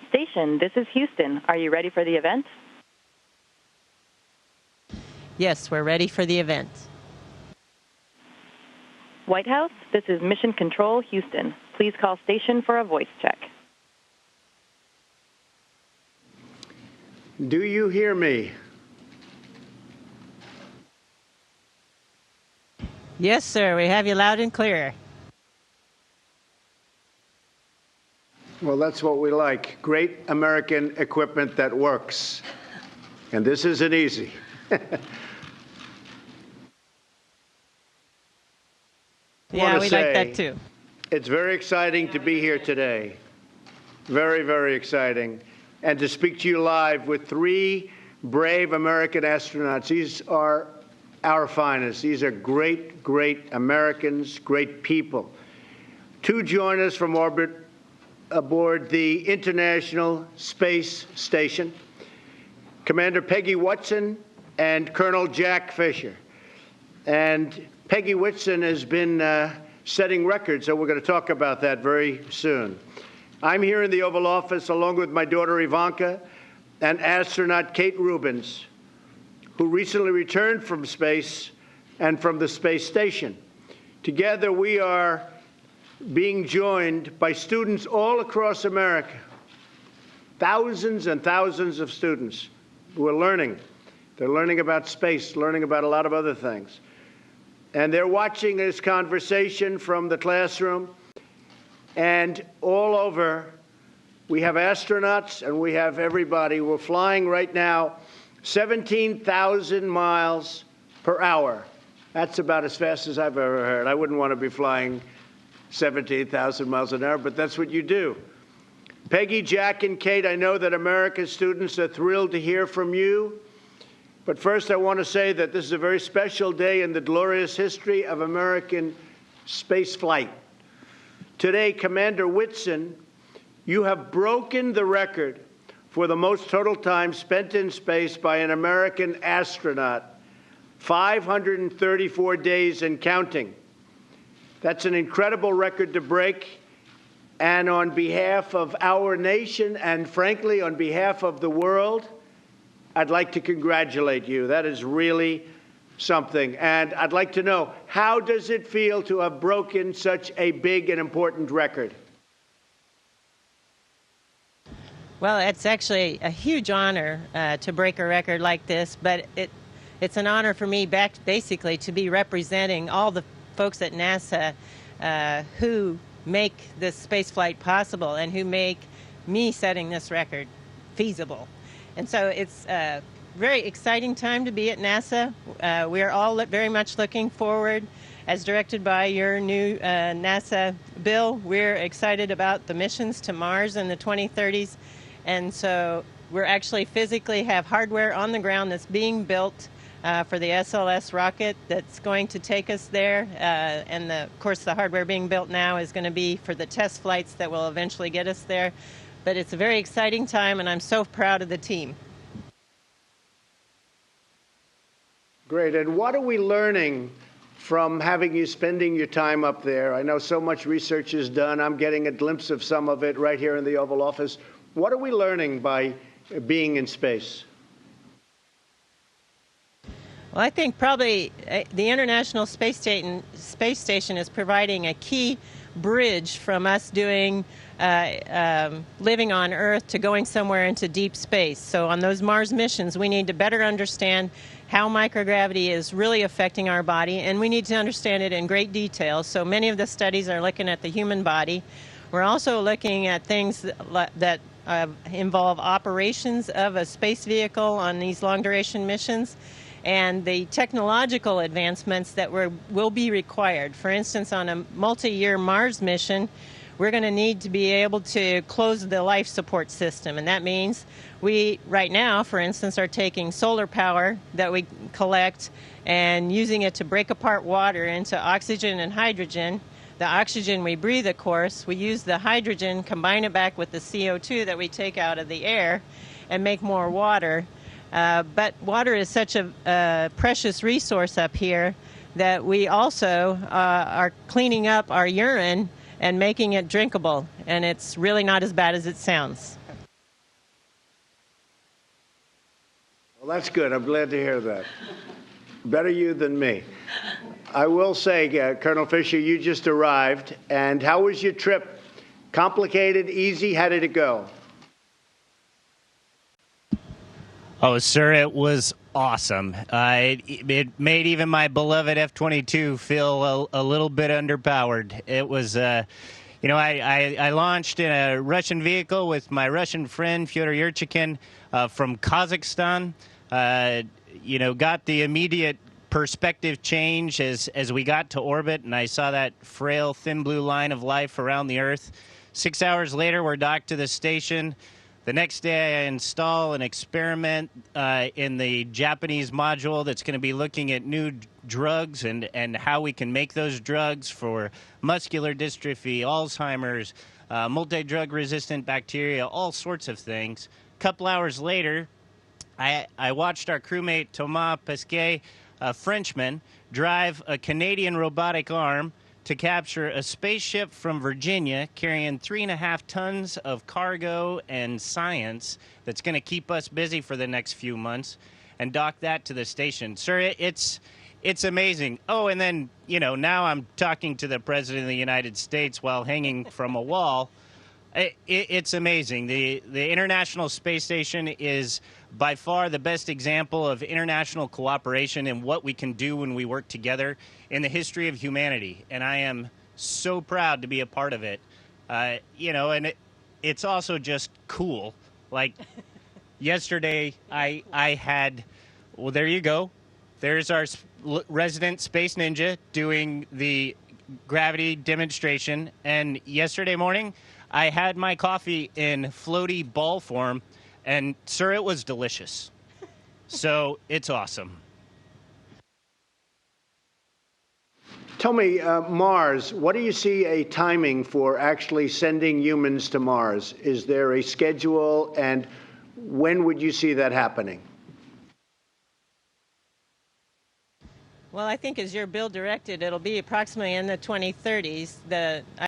Station, this is Houston. Are you ready for the event? Yes, we're ready for the event. White House, this is Mission Control, Houston. Please call station for a voice check. Do you hear me? Yes, sir. We have you loud and clear. Well, that's what we like. Great American equipment that works. And this isn't easy. Yeah, we like that too. It's very exciting to be here today. Very, very exciting. And to speak to you live with three brave American astronauts. These are our finest. These are great, great Americans, great people. Two join us from orbit aboard the International Space Station, Commander Peggy Whitson and Colonel Jack Fisher. And Peggy Whitson has been setting records, so we're going to talk about that very soon. I'm here in the Oval Office along with my daughter Ivanka and astronaut Kate Rubins, who recently returned from space and from the space station. Together we are being joined by students all across America, thousands and thousands of students who are learning. They're learning about space, learning about a lot of other things. And they're watching this conversation from the classroom. And all over, we have astronauts and we have everybody. We're flying right now 17,000 miles per hour. That's about as fast as I've ever heard. I wouldn't want to be flying 17,000 miles an hour, but that's what you do. Peggy, Jack, and Kate, I know that America's students are thrilled to hear from you. But first, I want to say that this is a very special day in the glorious history of American space flight. Today, Commander Whitson, you have broken the record for the most total time spent in space by an American astronaut, 534 days and counting. That's an incredible record to break. And on behalf of our nation and, frankly, on behalf of the world, I'd like to congratulate you. That is really something. And I'd like to know, how does it feel to have broken such a big and important record? Well, it's actually a huge honor to break a record like this, but it's an honor for me basically to be representing all the folks at NASA who make this space flight possible and who make me setting this record feasible. And so it's a very exciting time to be at NASA. We are all very much looking forward, as directed by your new NASA bill. We're excited about the missions to Mars in the 2030s. And so we're actually physically have hardware on the ground that's being built for the SLS rocket that's going to take us there. And of course, the hardware being built now is going to be for the test flights that will eventually get us there. But it's a very exciting time, and I'm so proud of the team. Great. And what are we learning from having you spending your time up there? I know so much research is done. I'm getting a glimpse of some of it right here in the Oval Office. What are we learning by being in space? Well, I think probably the International Space Station is providing a key bridge from us doing living on Earth to going somewhere into deep space. So on those Mars missions, we need to better understand how microgravity is really affecting our body, and we need to understand it in great detail. So many of the studies are looking at the human body. We're also looking at things that involve operations of a space vehicle on these long-duration missions, and the technological advancements that will be required. For instance, on a multi-year Mars mission, we're going to need to be able to close the life support system. And that means we, right now, for instance, are taking solar power that we collect and using it to break apart water into oxygen and hydrogen. The oxygen we breathe, of course, we use the hydrogen, combine it back with the CO2 that we take out of the air and make more water. But water is such a precious resource up here that we also are cleaning up our urine and making it drinkable, and it's really not as bad as it sounds. Well, that's good. I'm glad to hear that. Better you than me. I will say, Colonel Fisher, you just arrived. And how was your trip? Complicated, easy? How did it go? Oh, sir, it was awesome. It made even my beloved F-22 feel a little bit underpowered. It was, I launched in a Russian vehicle with my Russian friend, Fyodor Yurchikhin, from Kazakhstan. Got the immediate perspective change as we got to orbit, and I saw that frail, thin blue line of life around the Earth. 6 hours later, we're docked to the station. The next day, I install an experiment in the Japanese module that's going to be looking at new drugs and how we can make those drugs for muscular dystrophy, Alzheimer's, multi-drug resistant bacteria, all sorts of things. A couple hours later, I watched our crewmate Thomas Pesquet, a Frenchman, drive a Canadian robotic arm to capture a spaceship from Virginia carrying 3.5 tons of cargo and science that's going to keep us busy for the next few months, and dock that to the station. Sir, it's amazing. Oh, and then, now I'm talking to the President of the United States while hanging from a wall. It's amazing. The International Space Station is by far the best example of international cooperation and what we can do when we work together in the history of humanity. And I am so proud to be a part of it. And it's also just cool. Like yesterday, I had, well, there you go. There's our resident space ninja doing the gravity demonstration. And yesterday morning, I had my coffee in floaty ball form, and, sir, it was delicious. So it's awesome. Tell me, Mars, what do you see a timing for actually sending humans to Mars? Is there a schedule, and when would you see that happening? Well, I think as your bill directed, it'll be approximately in the 2030s.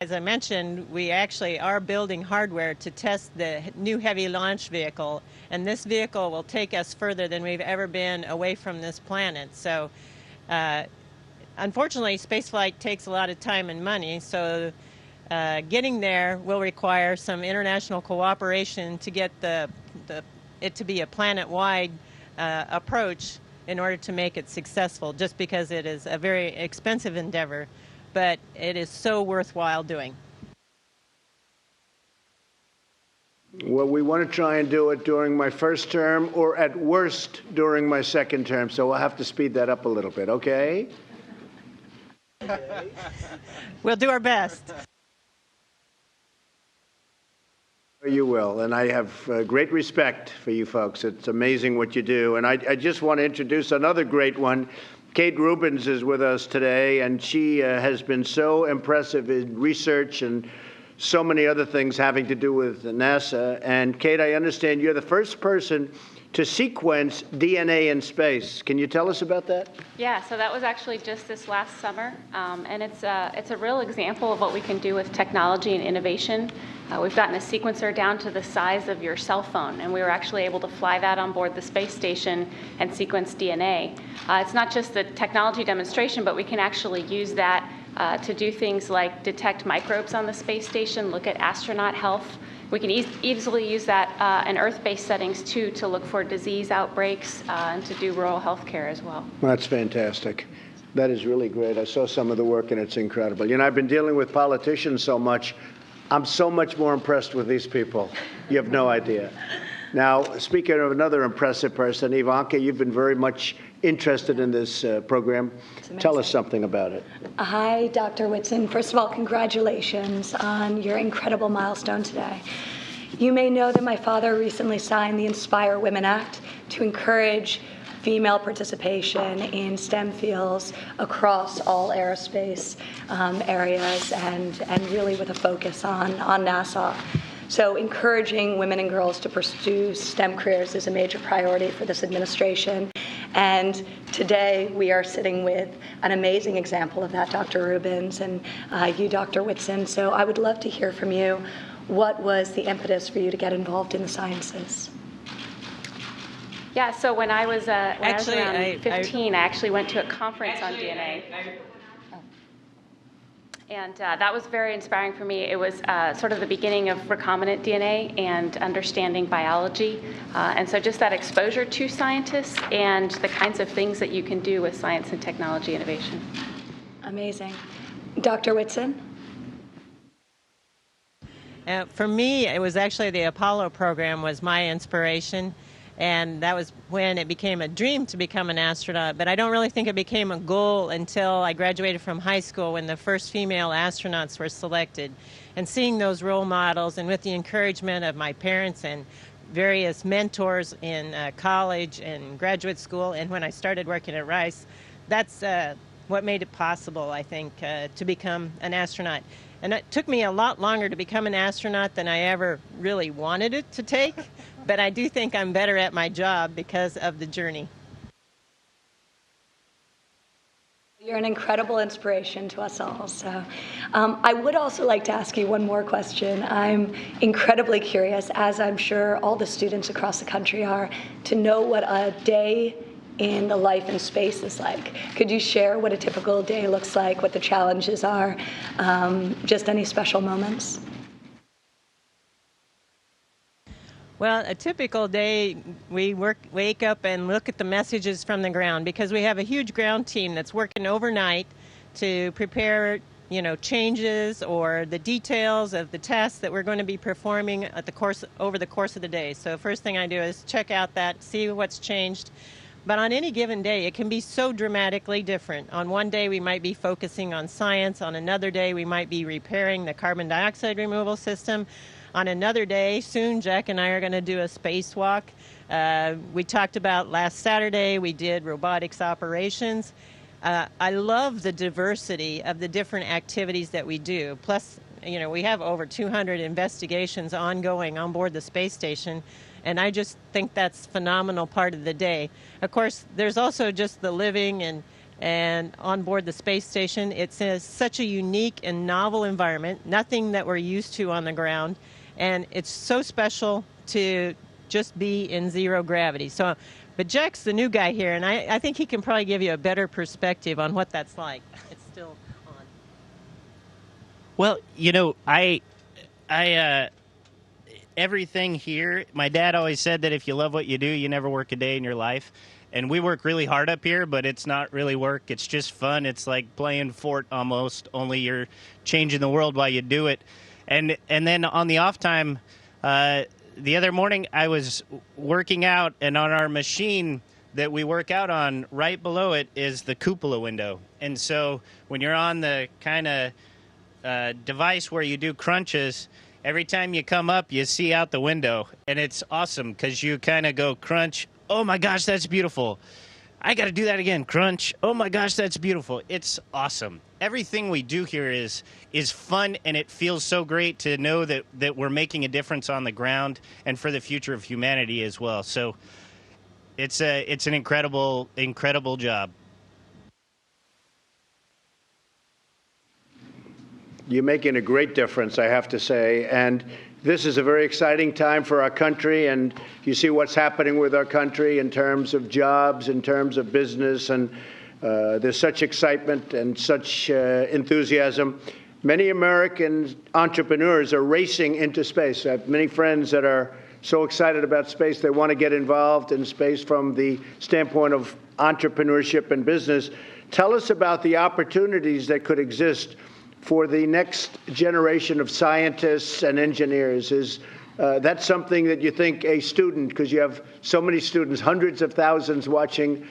As I mentioned, we actually are building hardware to test the new heavy launch vehicle, and this vehicle will take us further than we've ever been away from this planet. So, unfortunately, spaceflight takes a lot of time and money, so getting there will require some international cooperation to get it to be a planet-wide approach in order to make it successful, just because it is a very expensive endeavor, but it is so worthwhile doing. Well, we want to try and do it during my first term, or at worst during my second term, so we'll have to speed that up a little bit, okay? We'll do our best. You will, and I have great respect for you folks. It's amazing what you do. And I just want to introduce another great one. Kate Rubins is with us today, and she has been so impressive in research and so many other things having to do with NASA. And Kate, I understand you're the first person to sequence DNA in space. Can you tell us about that? Yeah, so that was actually just this last summer, and it's a real example of what we can do with technology and innovation. We've gotten a sequencer down to the size of your cell phone, and we were actually able to fly that on board the space station and sequence DNA. It's not just the technology demonstration, but we can actually use that to do things like detect microbes on the space station, look at astronaut health. We can easily use that in Earth-based settings, too, to look for disease outbreaks and to do rural health care as well. That's fantastic. That is really great. I saw some of the work, and it's incredible. I've been dealing with politicians so much. I'm so much more impressed with these people. You have no idea. Now, speaking of another impressive person, Ivanka, you've been very much interested in this program. Tell us something about it. Hi, Dr. Whitson. First of all, congratulations on your incredible milestone today. You may know that my father recently signed the Inspire Women Act to encourage female participation in STEM fields across all aerospace areas and really with a focus on NASA. So encouraging women and girls to pursue STEM careers is a major priority for this administration. And today we are sitting with an amazing example of that, Dr. Rubins, and you, Dr. Whitson. So I would love to hear from you. What was the impetus for you to get involved in the sciences? Yeah, so when I was Actually, around 15, I actually went to a conference on DNA. And that was very inspiring for me. It was sort of the beginning of recombinant DNA and understanding biology. And so just that exposure to scientists and the kinds of things that you can do with science and technology innovation. Amazing. Dr. Whitson? For me, it was actually the Apollo program was my inspiration. And that was when it became a dream to become an astronaut. But I don't really think it became a goal until I graduated from high school when the first female astronauts were selected. And seeing those role models and with the encouragement of my parents and various mentors in college and graduate school and when I started working at Rice, that's what made it possible, I think, to become an astronaut. And it took me a lot longer to become an astronaut than I ever really wanted it to take. But I do think I'm better at my job because of the journey. You're an incredible inspiration to us all. So I would also like to ask you one more question. I'm incredibly curious, as I'm sure all the students across the country are, to know what a day in the life in space is like. Could you share what a typical day looks like, what the challenges are, just any special moments? Well, a typical day, we wake up and look at the messages from the ground because we have a huge ground team that's working overnight to prepare, changes or the details of the tests that we're going to be performing over the course of the day. So first thing I do is check out that, see what's changed. But on any given day, it can be so dramatically different. On one day, we might be focusing on science. On another day, we might be repairing the carbon dioxide removal system. On another day, soon, Jack and I are going to do a spacewalk. We talked about last Saturday, we did robotics operations. I love the diversity of the different activities that we do. Plus, we have over 200 investigations ongoing on board the space station, and I just think that's a phenomenal part of the day. Of course, there's also just the living and on board the space station. It's such a unique and novel environment, nothing that we're used to on the ground. And it's so special to just be in zero gravity. But Jack's the new guy here, and I think he can probably give you a better perspective on what that's like. It's still on. Well, everything here, my dad always said that if you love what you do, you never work a day in your life. And we work really hard up here, but it's not really work. It's just fun. It's like playing Fort almost, only you're changing the world while you do it. And then on the off time, the other morning I was working out, and on our machine that we work out on, right below it is the cupola window. And so when you're on the kind of device where you do crunches, every time you come up, you see out the window. And it's awesome because you kind of go crunch. Oh, my gosh, that's beautiful. I got to do that again. Crunch. Oh, my gosh, that's beautiful. It's awesome. Everything we do here is fun, and it feels so great to know that we're making a difference on the ground and for the future of humanity as well. So it's an incredible job. You're making a great difference, I have to say. And this is a very exciting time for our country. And you see what's happening with our country in terms of jobs, in terms of business. And there's such excitement and such enthusiasm. Many American entrepreneurs are racing into space. I have many friends that are so excited about space. They want to get involved in space from the standpoint of entrepreneurship and business. Tell us about the opportunities that could exist for the next generation of scientists and engineers. Is that something that you think a student, because you have so many students, hundreds of thousands watching,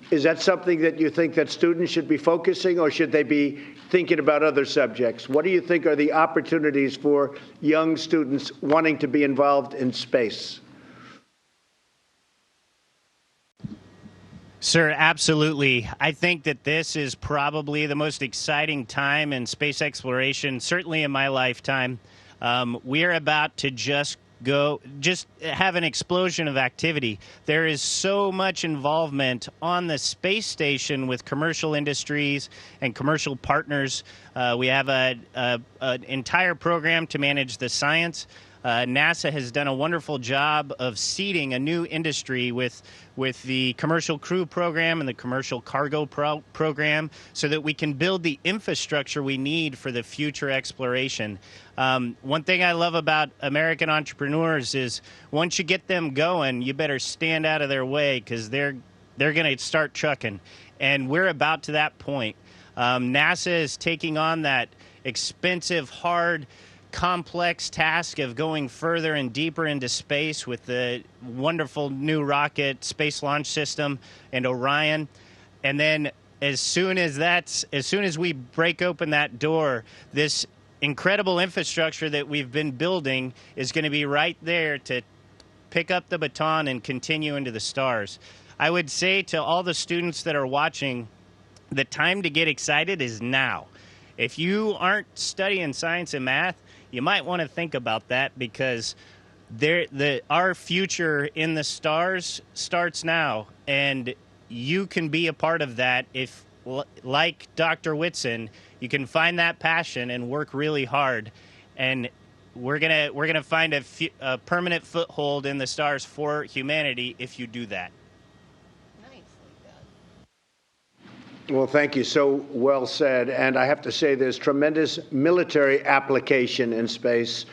is that something that you think that students should be focusing, or should they be thinking about other subjects? What do you think are the opportunities for young students wanting to be involved in space? Sir, absolutely. I think that this is probably the most exciting time in space exploration, certainly in my lifetime. We're about to just have an explosion of activity. There is so much involvement on the space station with commercial industries and commercial partners. We have an entire program to manage the science. NASA has done a wonderful job of seeding a new industry with the Commercial Crew Program and the Commercial Cargo Program so that we can build the infrastructure we need for the future exploration. One thing I love about American entrepreneurs is once you get them going, you better stand out of their way because they're going to start trucking. And we're about to that point. NASA is taking on that expensive, hard, complex task of going further and deeper into space with the wonderful new rocket Space Launch System and Orion. And then as soon as we break open that door, this incredible infrastructure that we've been building is going to be right there to pick up the baton and continue into the stars. I would say to all the students that are watching, the time to get excited is now. If you aren't studying science and math, you might want to think about that because our future in the stars starts now, and you can be a part of that if, like Dr. Whitson, you can find that passion and work really hard, and we're gonna find a permanent foothold in the stars for humanity if you do that. Well, thank you. So well said. And I have to say there's tremendous military application in space.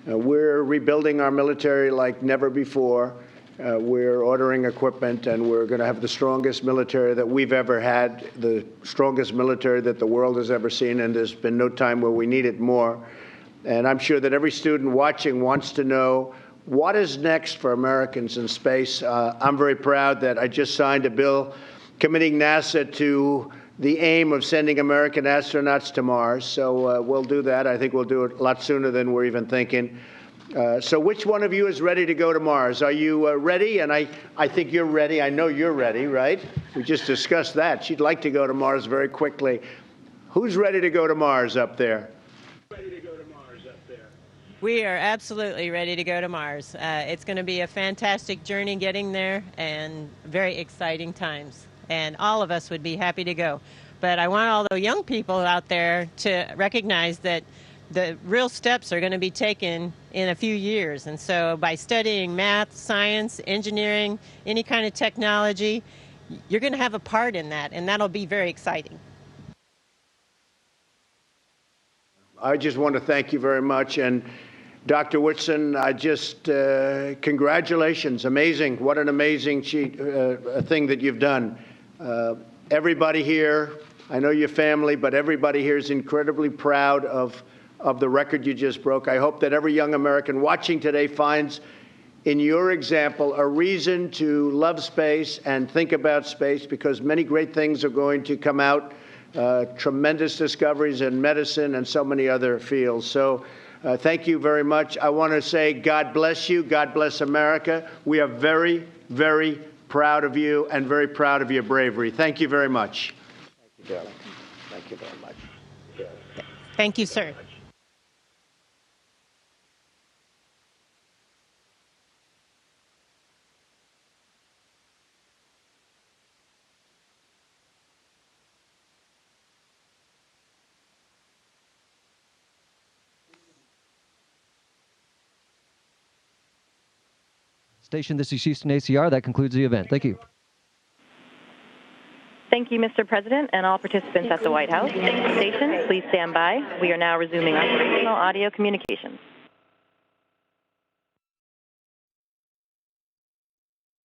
We're rebuilding our military like never before. We're ordering equipment, and we're going to have the strongest military that we've ever had, the strongest military that the world has ever seen, and there's been no time where we need it more. And I'm sure that every student watching wants to know what is next for Americans in space. I'm very proud that I just signed a bill committing NASA to the aim of sending American astronauts to Mars. So we'll do that. I think we'll do it a lot sooner than we're even thinking. So which one of you is ready to go to Mars? Are you ready? And I think you're ready. I know you're ready, right? We just discussed that. She'd like to go to Mars very quickly. Who's ready to go to Mars up there? We are absolutely ready to go to Mars. It's going to be a fantastic journey getting there and very exciting times. And all of us would be happy to go. But I want all the young people out there to recognize that the real steps are going to be taken in a few years. And so by studying math, science, engineering, any kind of technology, you're going to have a part in that, and that'll be very exciting. I just want to thank you very much. And Dr. Whitson, congratulations. Amazing. What an amazing thing that you've done. Everybody here, I know your family, but everybody here is incredibly proud of the record you just broke. I hope that every young American watching today finds in your example a reason to love space and think about space, because many great things are going to come out, tremendous discoveries in medicine and so many other fields. So thank you very much. I want to say God bless you. God bless America. We are very, very proud of you and very proud of your bravery. Thank you very much. Thank you, darling. Thank you very much. Thank you, sir. Station, this is Houston ACR. That concludes the event. Thank you. Thank you, Mr. President, and all participants at the White House. Station, please stand by. We are now resuming operational audio communications.